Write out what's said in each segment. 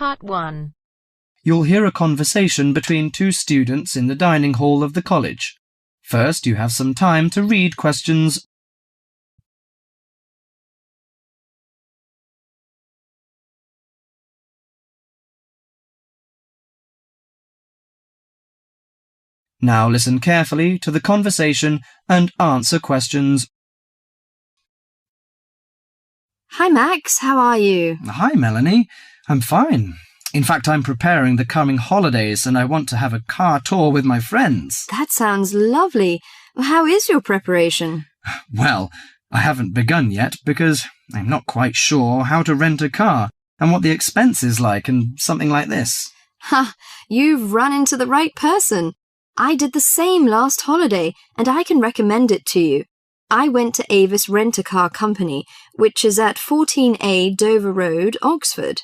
Part 1. You'll hear a conversation between two students in the dining hall of the college. First, you have some time to read questions. Now listen carefully to the conversation and answer questions. Hi Max, how are you? Hi Melanie, I'm fine. In fact, I'm preparing the coming holidays and I want to have a car tour with my friends. That sounds lovely. How is your preparation? Well, I haven't begun yet because I'm not quite sure how to rent a car and what the expense is like and something like this. Ha, you've run into the right person. I did the same last holiday and I can recommend it to you. I went to Avis Rent-A-Car Company, which is at 14A Dover Road, Oxford.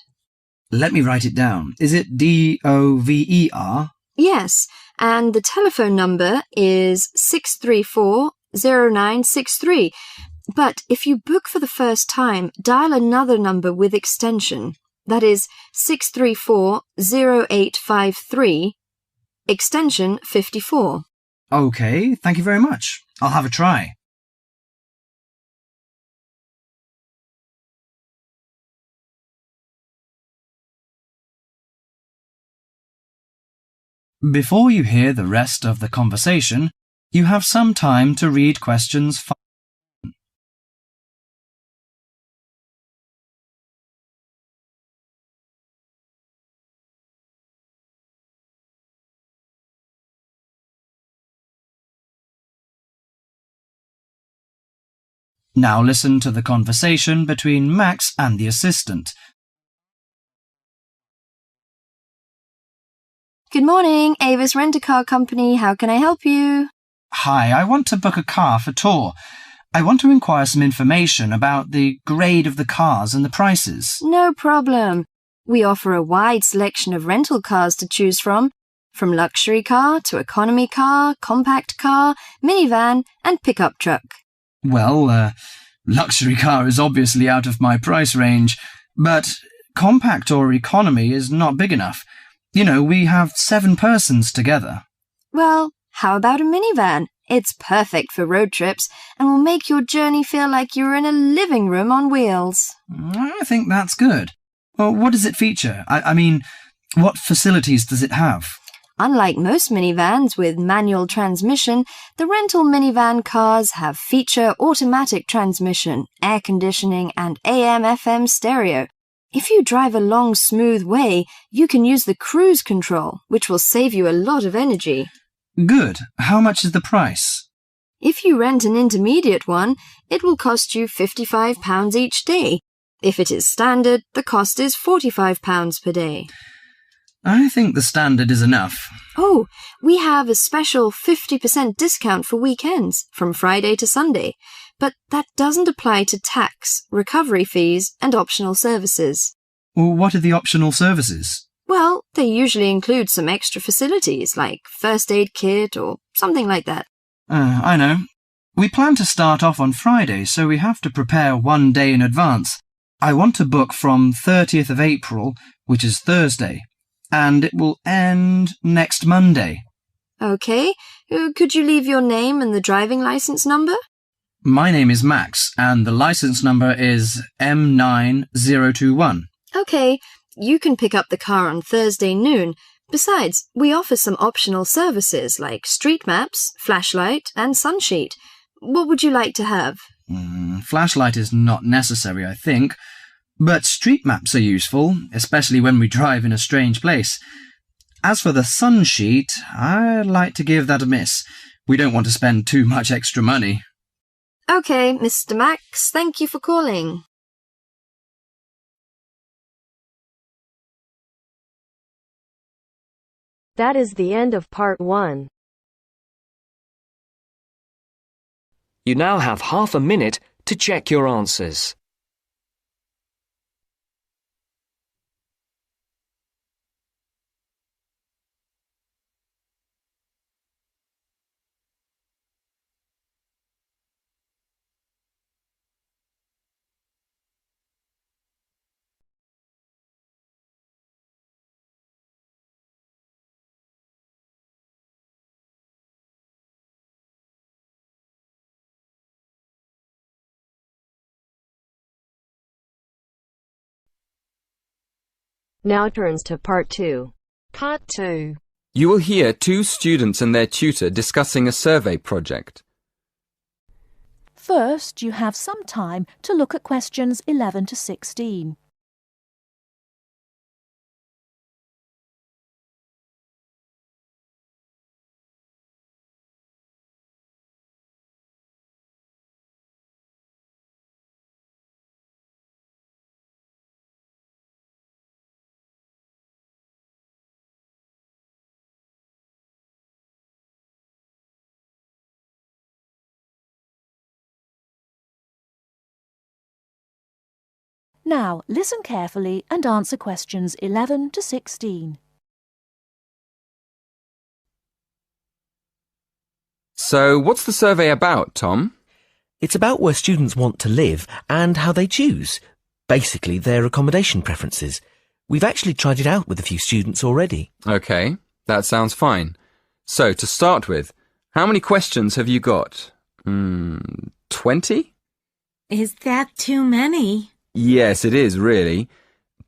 Let me write it down. Is it DOVER? Yes, and the telephone number is 634-0963. But if you book for the first time, dial another number with extension. That is 634-0853, extension 54. Okay, thank you very much. I'll have a try. Before you hear the rest of the conversation, you have some time to read questions 5. Now listen to the conversation between Max and the assistant. Good morning, Avis Rent-A-Car Company. How can I help you? Hi, I want to book a car for tour. I want to inquire some information about the grade of the cars and the prices. No problem. We offer a wide selection of rental cars to choose from luxury car to economy car, compact car, minivan, and pickup truck. Well, luxury car is obviously out of my price range, but compact or economy is not big enough. You know, we have 7 persons together. Well, how about a minivan? It's perfect for road trips and will make your journey feel like you're in a living room on wheels. I think that's good. Well, what does it feature? I mean, what facilities does it have? Unlike most minivans with manual transmission, the rental minivan cars have feature automatic transmission, air conditioning, and AM/FM stereo. If you drive a long, smooth way, you can use the cruise control, which will save you a lot of energy. Good. How much is the price? If you rent an intermediate one, it will cost you £55 each day. If it is standard, the cost is £45 per day. I think the standard is enough. Oh, we have a special 50% discount for weekends, from Friday to Sunday. But that doesn't apply to tax, recovery fees, and optional services. Well, what are the optional services? Well, they usually include some extra facilities, like first aid kit or something like that. I know. We plan to start off on Friday, so we have to prepare 1 day in advance. I want to book from 30th of April, which is Thursday, and it will end next Monday. Okay, could you leave your name and the driving license number? My name is Max, and the license number is M9021. Okay, you can pick up the car on Thursday noon. Besides, we offer some optional services like street maps, flashlight, and sunsheet. What would you like to have? Flashlight is not necessary, I think, but street maps are useful, especially when we drive in a strange place. As for the sunsheet, I'd like to give that a miss. We don't want to spend too much extra money. Okay, Mr. Max, thank you for calling. That is the end of Part 1. You now have half a minute to check your answers. Now turns to Part 2. Part 2. You will hear two students and their tutor discussing a survey project. First, you have some time to look at questions 11 to 16. Now, listen carefully and answer questions 11 to 16. So, what's the survey about, Tom? It's about where students want to live and how they choose. Basically, their accommodation preferences. We've actually tried it out with a few students already. Okay, that sounds fine. So, to start with, how many questions have you got? 20? Is that too many? Yes, it is, really.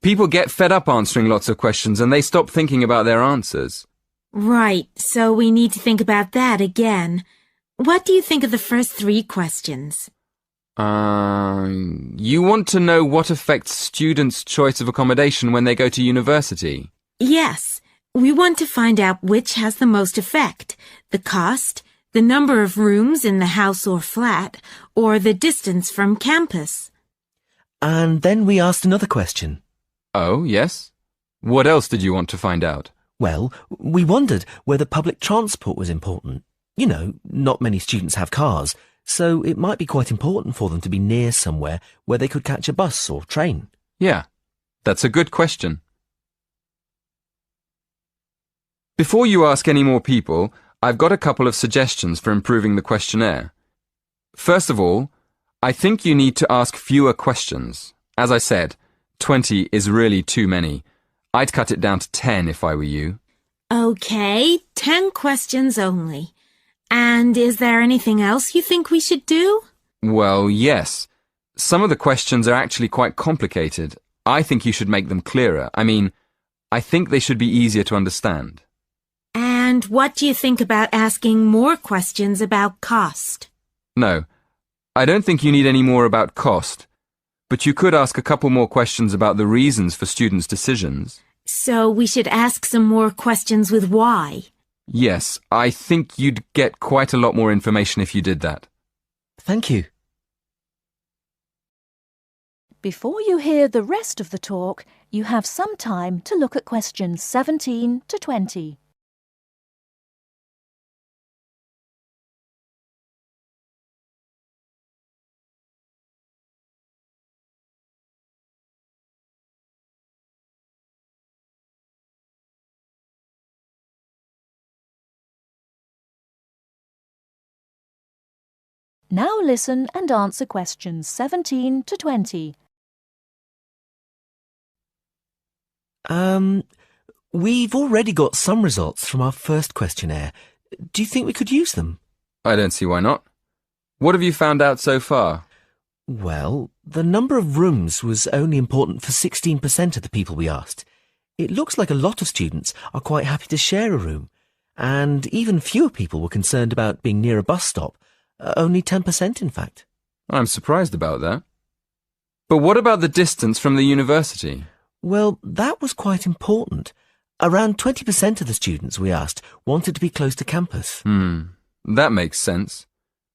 People get fed up answering lots of questions and they stop thinking about their answers. Right, so we need to think about that again. What do you think of the first 3 questions? You want to know what affects students' choice of accommodation when they go to university? Yes, we want to find out which has the most effect. The cost, the number of rooms in the house or flat, or the distance from campus. And then we asked another question. Oh, yes? What else did you want to find out? Well, we wondered whether public transport was important. You know, not many students have cars, so it might be quite important for them to be near somewhere where they could catch a bus or train. Yeah, that's a good question. Before you ask any more people, I've got a couple of suggestions for improving the questionnaire. First of all, I think you need to ask fewer questions. As I said, 20 is really too many. I'd cut it down to 10 if I were you. Okay, 10 questions only. And is there anything else you think we should do? Well, yes. Some of the questions are actually quite complicated. I think you should make them clearer. I think they should be easier to understand. And what do you think about asking more questions about cost? No, I don't think you need any more about cost. But you could ask a couple more questions about the reasons for students' decisions. So we should ask some more questions with why. Yes, I think you'd get quite a lot more information if you did that. Thank you. Before you hear the rest of the talk, you have some time to look at questions 17 to 20. Now listen and answer questions 17 to 20. We've already got some results from our first questionnaire. Do you think we could use them? I don't see why not. What have you found out so far? Well, the number of rooms was only important for 16% of the people we asked. It looks like a lot of students are quite happy to share a room, and even fewer people were concerned about being near a bus stop. Only 10%, in fact. I'm surprised about that. But what about the distance from the university? Well, that was quite important. Around 20% of the students we asked wanted to be close to campus. That makes sense.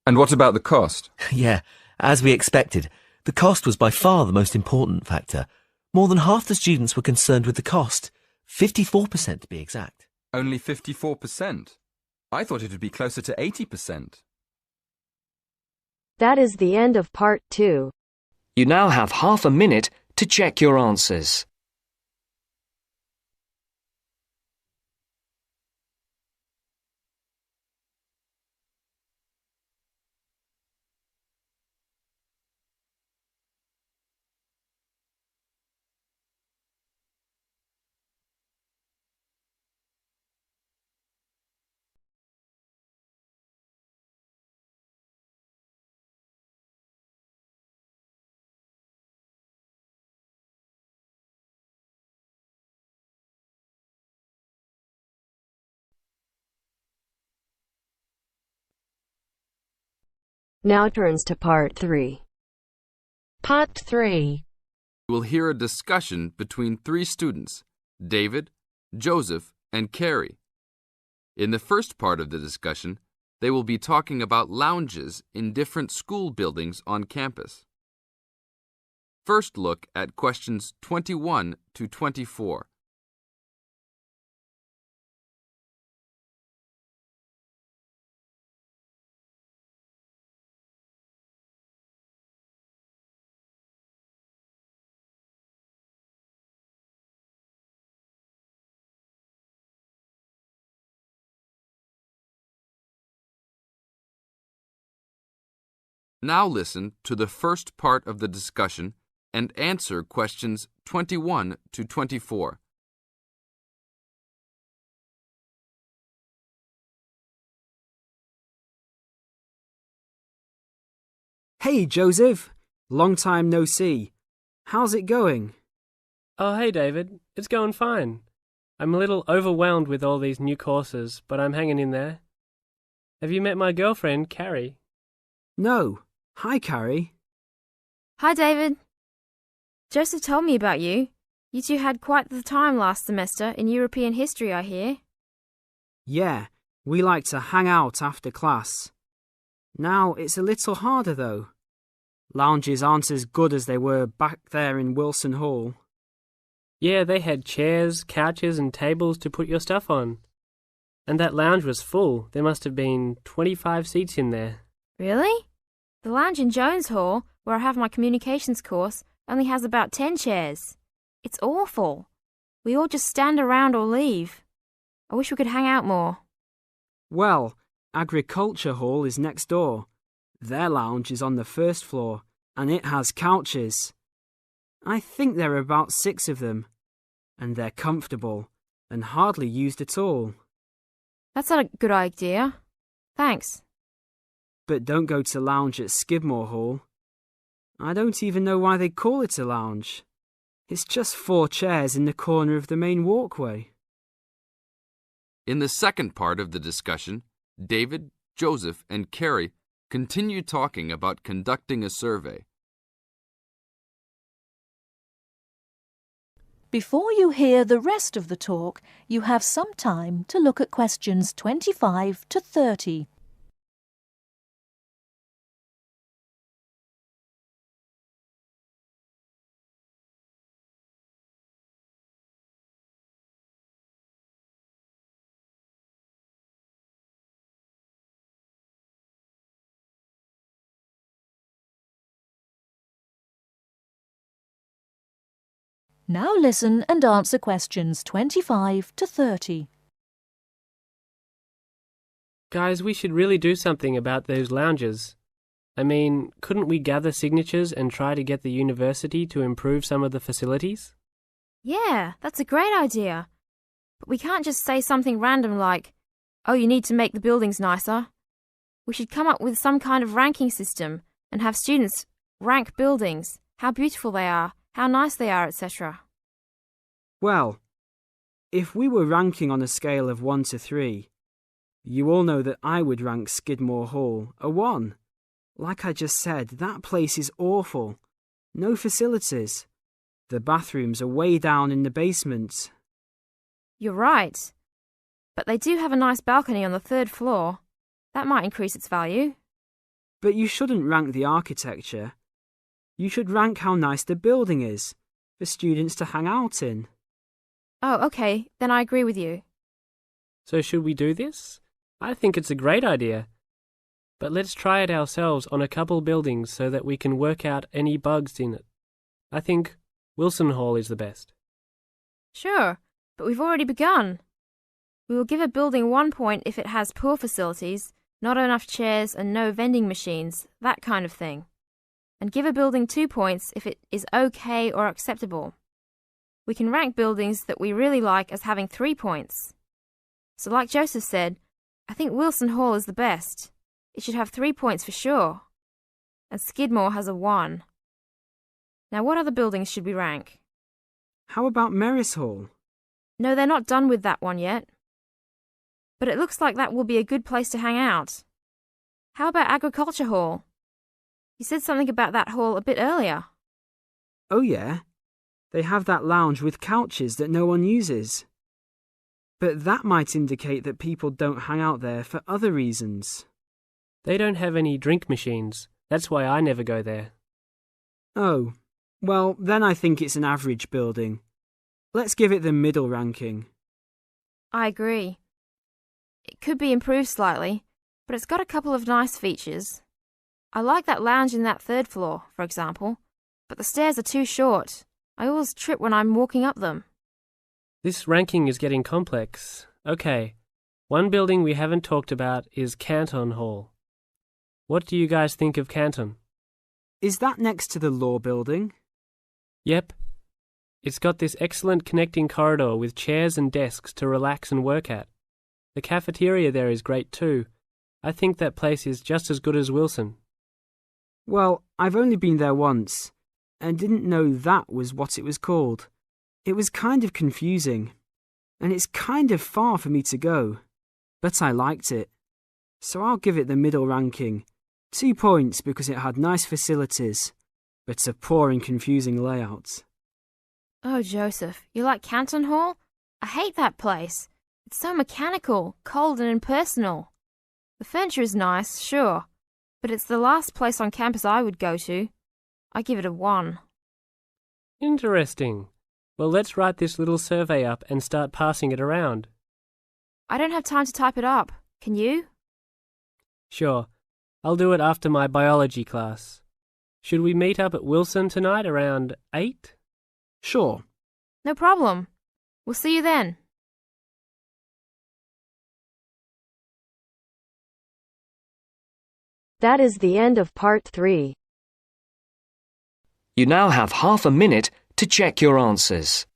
And what about the cost? Yeah, as we expected. The cost was by far the most important factor. More than half the students were concerned with the cost. 54% to be exact. Only 54%? I thought it would be closer to 80%. That is the end of Part 2. You now have half a minute to check your answers. Now turns to Part 3. Part 3. You will hear a discussion between three students, David, Joseph, and Carrie. In the first part of the discussion, they will be talking about lounges in different school buildings on campus. First, look at questions 21 to 24. Now listen to the first part of the discussion and answer questions 21 to 24. Hey, Joseph. Long time no see. How's it going? Oh, hey, David. It's going fine. I'm a little overwhelmed with all these new courses, but I'm hanging in there. Have you met my girlfriend, Carrie? No. Hi, Carrie. Hi, David. Joseph told me about you. You two had quite the time last semester in European history, I hear. Yeah, we like to hang out after class. Now it's a little harder, though. Lounges aren't as good as they were back there in Wilson Hall. Yeah, they had chairs, couches, and tables to put your stuff on. And that lounge was full. There must have been 25 seats in there. Really? The lounge in Jones Hall, where I have my communications course, only has about 10 chairs. It's awful. We all just stand around or leave. I wish we could hang out more. Well, Agriculture Hall is next door. Their lounge is on the first floor, and it has couches. I think there are about 6 of them, and they're comfortable and hardly used at all. That's not a good idea. Thanks. But don't go to lounge at Skidmore Hall. I don't even know why they call it a lounge. It's just 4 chairs in the corner of the main walkway. In the second part of the discussion, David, Joseph, and Carrie continue talking about conducting a survey. Before you hear the rest of the talk, you have some time to look at questions 25 to 30. Now listen and answer questions 25 to 30. Guys, we should really do something about those lounges. I mean, couldn't we gather signatures and try to get the university to improve some of the facilities? Yeah, that's a great idea. But we can't just say something random like, oh, you need to make the buildings nicer. We should come up with some kind of ranking system and have students rank buildings, how beautiful they are, how nice they are, etc. Well, if we were ranking on a scale of 1 to 3, you all know that I would rank Skidmore Hall a 1. Like I just said, that place is awful. No facilities. The bathrooms are way down in the basement. You're right. But they do have a nice balcony on the 3rd floor. That might increase its value. But you shouldn't rank the architecture. You should rank how nice the building is for students to hang out in. Oh, okay, then I agree with you. So should we do this? I think it's a great idea. But let's try it ourselves on a couple buildings so that we can work out any bugs in it. I think Wilson Hall is the best. Sure, but we've already begun. We will give a building 1 point if it has poor facilities, not enough chairs and no vending machines, that kind of thing. And give a building 2 points if it is okay or acceptable. We can rank buildings that we really like as having 3 points. So like Joseph said, I think Wilson Hall is the best. It should have 3 points for sure. And Skidmore has a 1. Now what other buildings should we rank? How about Merris Hall? No, they're not done with that one yet. But it looks like that will be a good place to hang out. How about Agriculture Hall? You said something about that hall a bit earlier. Oh yeah, they have that lounge with couches that no one uses. But that might indicate that people don't hang out there for other reasons. They don't have any drink machines. That's why I never go there. Oh, well, then I think it's an average building. Let's give it the middle ranking. I agree. It could be improved slightly, but it's got a couple of nice features. I like that lounge in that third floor, for example, but the stairs are too short. I always trip when I'm walking up them. This ranking is getting complex. Okay, one building we haven't talked about is Canton Hall. What do you guys think of Canton? Is that next to the law building? Yep. It's got this excellent connecting corridor with chairs and desks to relax and work at. The cafeteria there is great too. I think that place is just as good as Wilson. Well, I've only been there once, and didn't know that was what it was called. It was kind of confusing, and it's kind of far for me to go, but I liked it. So I'll give it the middle ranking. 2 points because it had nice facilities, but a poor and confusing layout. Oh, Joseph, you like Canton Hall? I hate that place. It's so mechanical, cold and impersonal. The furniture is nice, sure, but it's the last place on campus I would go to. I give it a 1. Interesting. Well, let's write this little survey up and start passing it around. I don't have time to type it up. Can you? Sure. I'll do it after my biology class. Should we meet up at Wilson tonight around 8? Sure. No problem. We'll see you then. That is the end of part 3. You now have half a minute to check your answers.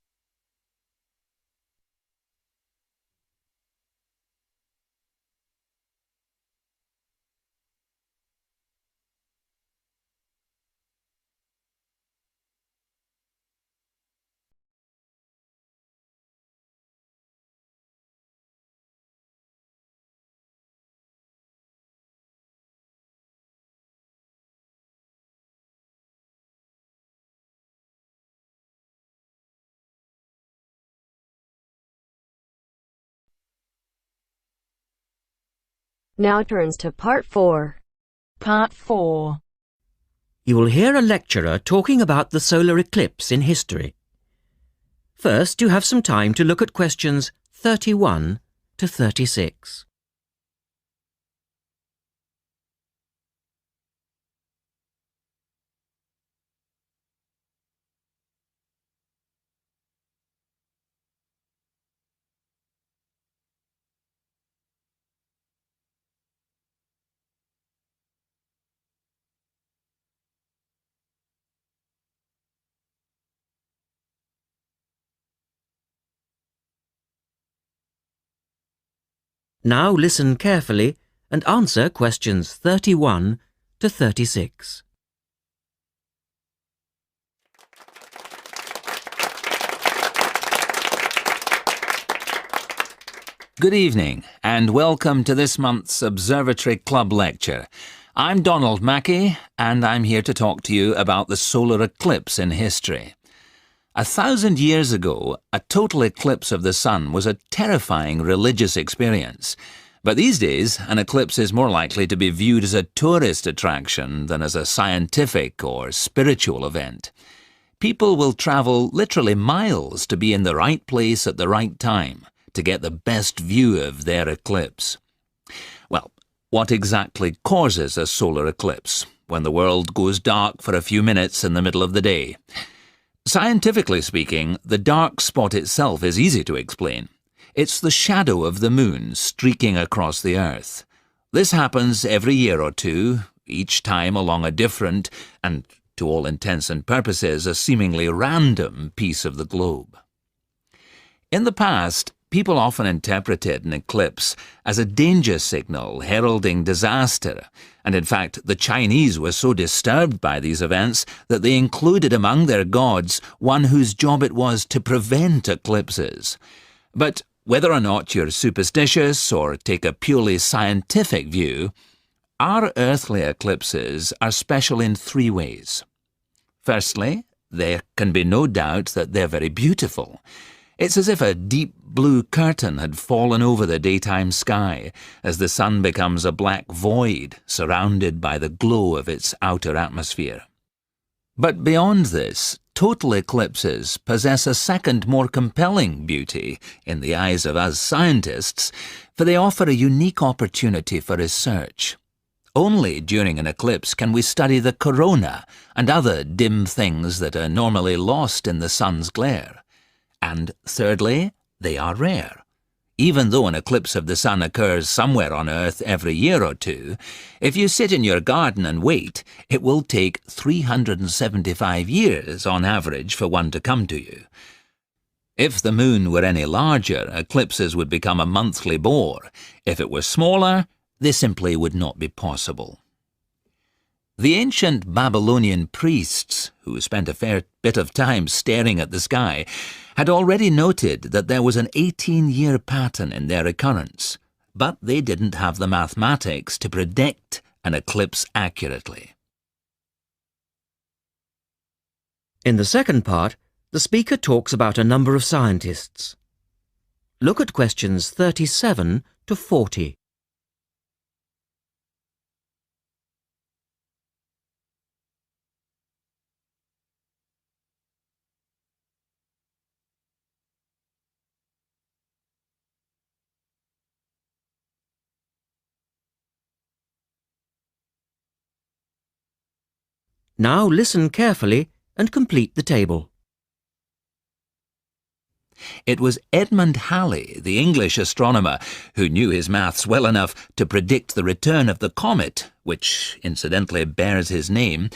Now turns to part 4. Part 4. You will hear a lecturer talking about the solar eclipse in history. First, you have some time to look at questions 31 to 36. Now listen carefully and answer questions 31 to 36. Good evening and welcome to this month's Observatory Club lecture. I'm Donald Mackey and I'm here to talk to you about the solar eclipse in history. 1,000 years ago, a total eclipse of the sun was a terrifying religious experience. But these days, an eclipse is more likely to be viewed as a tourist attraction than as a scientific or spiritual event. People will travel literally miles to be in the right place at the right time to get the best view of their eclipse. Well, what exactly causes a solar eclipse when the world goes dark for a few minutes in the middle of the day? Scientifically speaking, the dark spot itself is easy to explain. It's the shadow of the moon streaking across the Earth. This happens every year or two, each time along a different, and to all intents and purposes, a seemingly random piece of the globe. In the past, people often interpreted an eclipse as a danger signal heralding disaster, and in fact the Chinese were so disturbed by these events that they included among their gods one whose job it was to prevent eclipses. But whether or not you're superstitious or take a purely scientific view, Our earthly eclipses are special in three ways. Firstly, there can be no doubt that they're very beautiful. It's as if a deep blue curtain had fallen over the daytime sky as the sun becomes a black void surrounded by the glow of its outer atmosphere. But beyond this, total eclipses possess a second, more compelling beauty in the eyes of us scientists, for they offer a unique opportunity for research. Only during an eclipse can we study the corona and other dim things that are normally lost in the sun's glare. And thirdly, they are rare. Even though an eclipse of the sun occurs somewhere on Earth every year or two, if you sit in your garden and wait, it will take 375 years on average for one to come to you. If the moon were any larger, eclipses would become a monthly bore. If it were smaller, they simply would not be possible. The ancient Babylonian priests, who spent a fair bit of time staring at the sky, had already noted that there was an 18-year pattern in their occurrence, but they didn't have the mathematics to predict an eclipse accurately. In the second part, the speaker talks about a number of scientists. Look at questions 37 to 40. Now listen carefully and complete the table. It was Edmund Halley, the English astronomer, who knew his maths well enough to predict the return of the comet, which incidentally bears his name,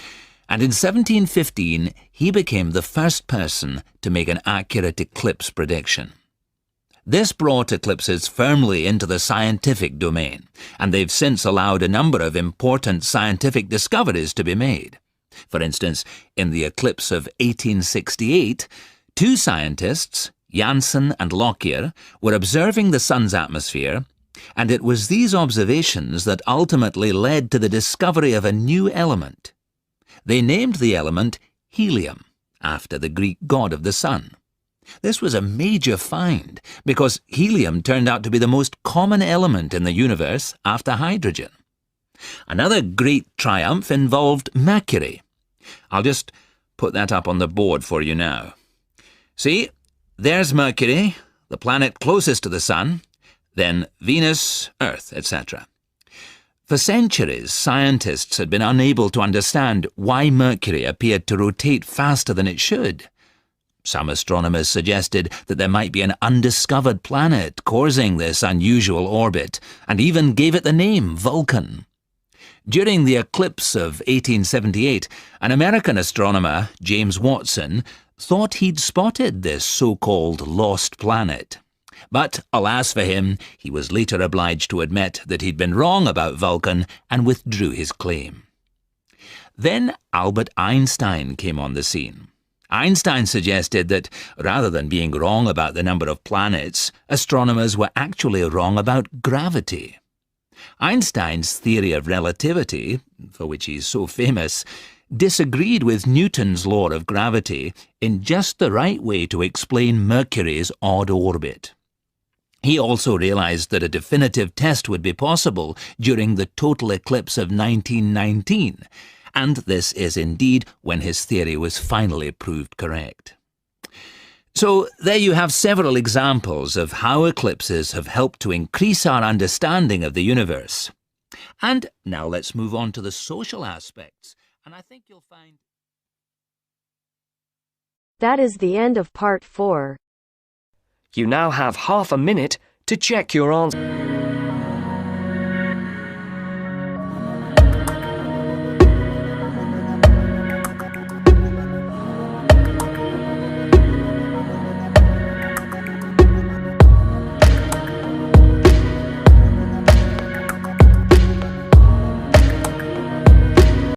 and in 1715 he became the first person to make an accurate eclipse prediction. This brought eclipses firmly into the scientific domain, and they've since allowed a number of important scientific discoveries to be made. For instance, in the eclipse of 1868, two scientists, Janssen and Lockyer, were observing the sun's atmosphere, and it was these observations that ultimately led to the discovery of a new element. They named the element helium, after the Greek god of the sun. This was a major find, because helium turned out to be the most common element in the universe after hydrogen. Another great triumph involved Mercury. I'll just put that up on the board for you now. See, there's Mercury, the planet closest to the sun, then Venus, Earth, etc. For centuries, scientists had been unable to understand why Mercury appeared to rotate faster than it should. Some astronomers suggested that there might be an undiscovered planet causing this unusual orbit, and even gave it the name Vulcan. During the eclipse of 1878, an American astronomer, James Watson, thought he'd spotted this so-called lost planet. But, alas for him, he was later obliged to admit that he'd been wrong about Vulcan and withdrew his claim. Then Albert Einstein came on the scene. Einstein suggested that, rather than being wrong about the number of planets, astronomers were actually wrong about gravity. Einstein's theory of relativity, for which he's so famous, disagreed with Newton's law of gravity in just the right way to explain Mercury's odd orbit. He also realized that a definitive test would be possible during the total eclipse of 1919, and this is indeed when his theory was finally proved correct. So there you have several examples of how eclipses have helped to increase our understanding of the universe. And now let's move on to the social aspects, and I think you'll find... That is the end of part 4. You now have half a minute to check your answer.